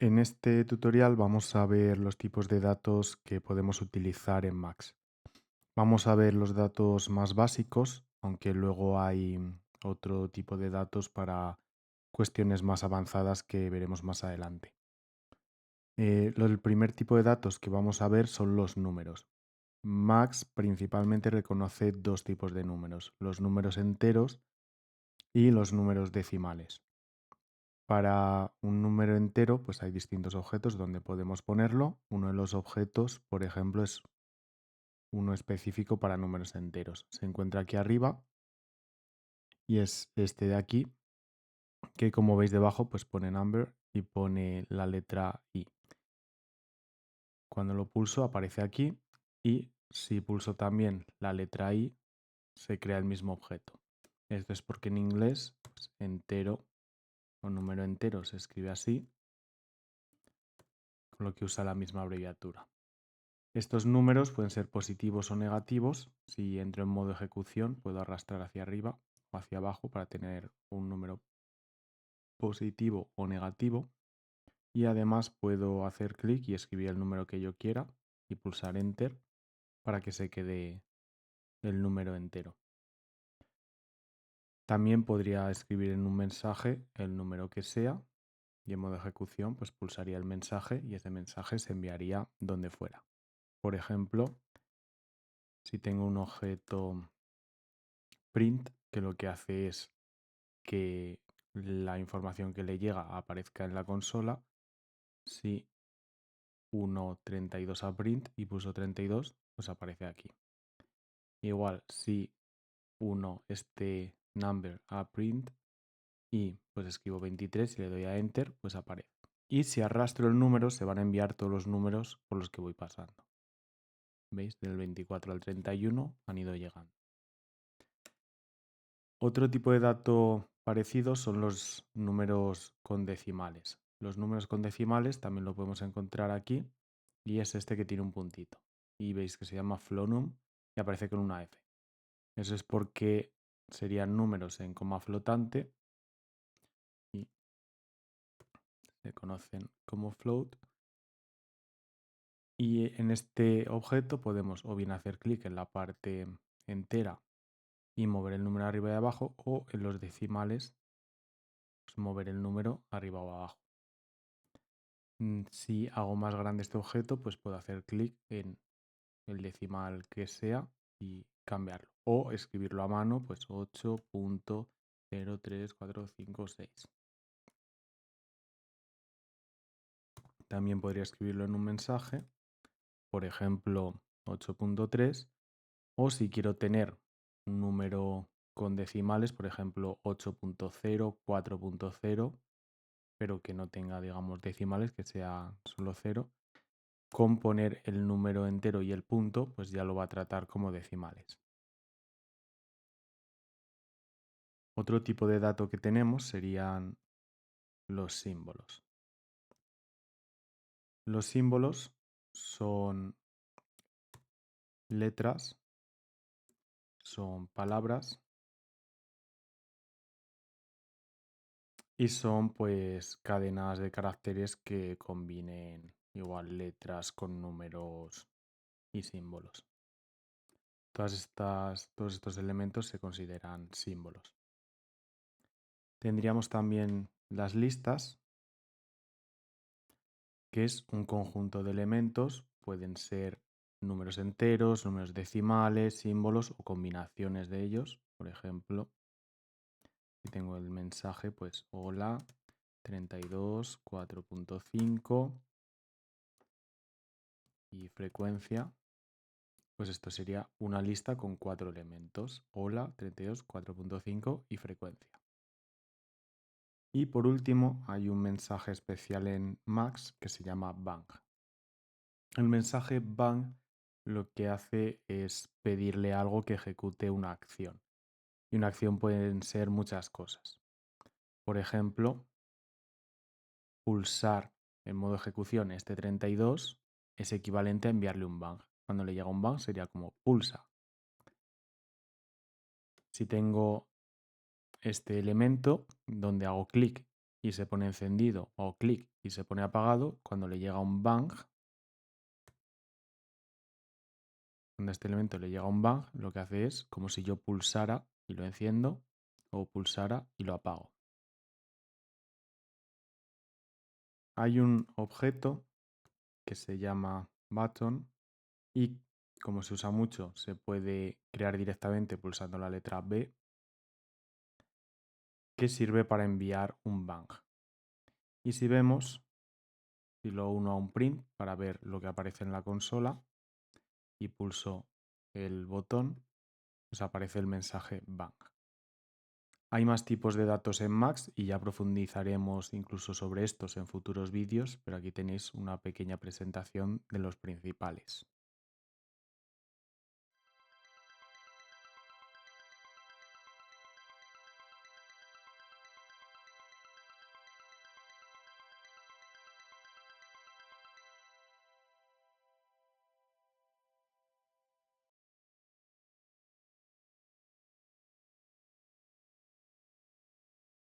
En este tutorial vamos a ver los tipos de datos que podemos utilizar en Max. Vamos a ver los datos más básicos, aunque luego hay otro tipo de datos para cuestiones más avanzadas que veremos más adelante. El primer tipo de datos que vamos a ver son los números. Max principalmente reconoce dos tipos de números, los números enteros y los números decimales. Para un número entero, pues hay distintos objetos donde podemos ponerlo. Uno de los objetos, por ejemplo, es uno específico para números enteros. Se encuentra aquí arriba y es este de aquí, que como veis debajo, pues pone number y pone la letra I. Cuando lo pulso aparece aquí y si pulso también la letra I, se crea el mismo objeto. Esto es porque en inglés, pues, entero o número entero se escribe así, con lo que usa la misma abreviatura. Estos números pueden ser positivos o negativos. Si entro en modo ejecución, puedo arrastrar hacia arriba o hacia abajo para tener un número positivo o negativo. Y además puedo hacer clic y escribir el número que yo quiera y pulsar Enter para que se quede el número entero. También podría escribir en un mensaje el número que sea y en modo ejecución pues pulsaría el mensaje y ese mensaje se enviaría donde fuera. Por ejemplo, si tengo un objeto print que lo que hace es que la información que le llega aparezca en la consola, si 1.32 a print y puso 32, pues aparece aquí. Igual, si 1 este number a print y pues escribo 23 y le doy a enter, pues aparece. Y si arrastro el número, se van a enviar todos los números por los que voy pasando. ¿Veis? Del 24 al 31 han ido llegando. Otro tipo de dato parecido son los números con decimales. Los números con decimales también lo podemos encontrar aquí y es este que tiene un puntito. Y veis que se llama flownum y aparece con una F. Eso es porque serían números en coma flotante y se conocen como float. Y en este objeto podemos o bien hacer clic en la parte entera y mover el número arriba y abajo o en los decimales pues, mover el número arriba o abajo. Si hago más grande este objeto, pues puedo hacer clic en el decimal que sea y cambiarlo. O escribirlo a mano, pues 8.03456. También podría escribirlo en un mensaje, por ejemplo 8.3. O si quiero tener un número con decimales, por ejemplo 8.0, 4.0, pero que no tenga, digamos, decimales, que sea solo 0. Con poner el número entero y el punto, pues ya lo va a tratar como decimales. Otro tipo de dato que tenemos serían los símbolos. Los símbolos son letras, son palabras y son pues cadenas de caracteres que combinen igual letras con números y símbolos. Todos estos elementos se consideran símbolos. Tendríamos también las listas, que es un conjunto de elementos, pueden ser números enteros, números decimales, símbolos o combinaciones de ellos. Por ejemplo, si tengo el mensaje, pues hola, 32, 4.5 y frecuencia, pues esto sería una lista con 4 elementos, hola, 32, 4.5 y frecuencia. Y por último, hay un mensaje especial en Max que se llama bang. El mensaje bang lo que hace es pedirle algo que ejecute una acción. Y una acción pueden ser muchas cosas. Por ejemplo, pulsar en modo ejecución este 32 es equivalente a enviarle un bang. Cuando le llega un bang sería como pulsa. Si tengo este elemento donde hago clic y se pone encendido o clic y se pone apagado, cuando le llega un bang, cuando a este elemento le llega un bang, lo que hace es como si yo pulsara y lo enciendo o pulsara y lo apago. Hay un objeto que se llama button y como se usa mucho se puede crear directamente pulsando la letra B, que sirve para enviar un bang. Y si vemos, si lo uno a un print para ver lo que aparece en la consola y pulso el botón, pues aparece el mensaje bang. Hay más tipos de datos en Max y ya profundizaremos incluso sobre estos en futuros vídeos, pero aquí tenéis una pequeña presentación de los principales.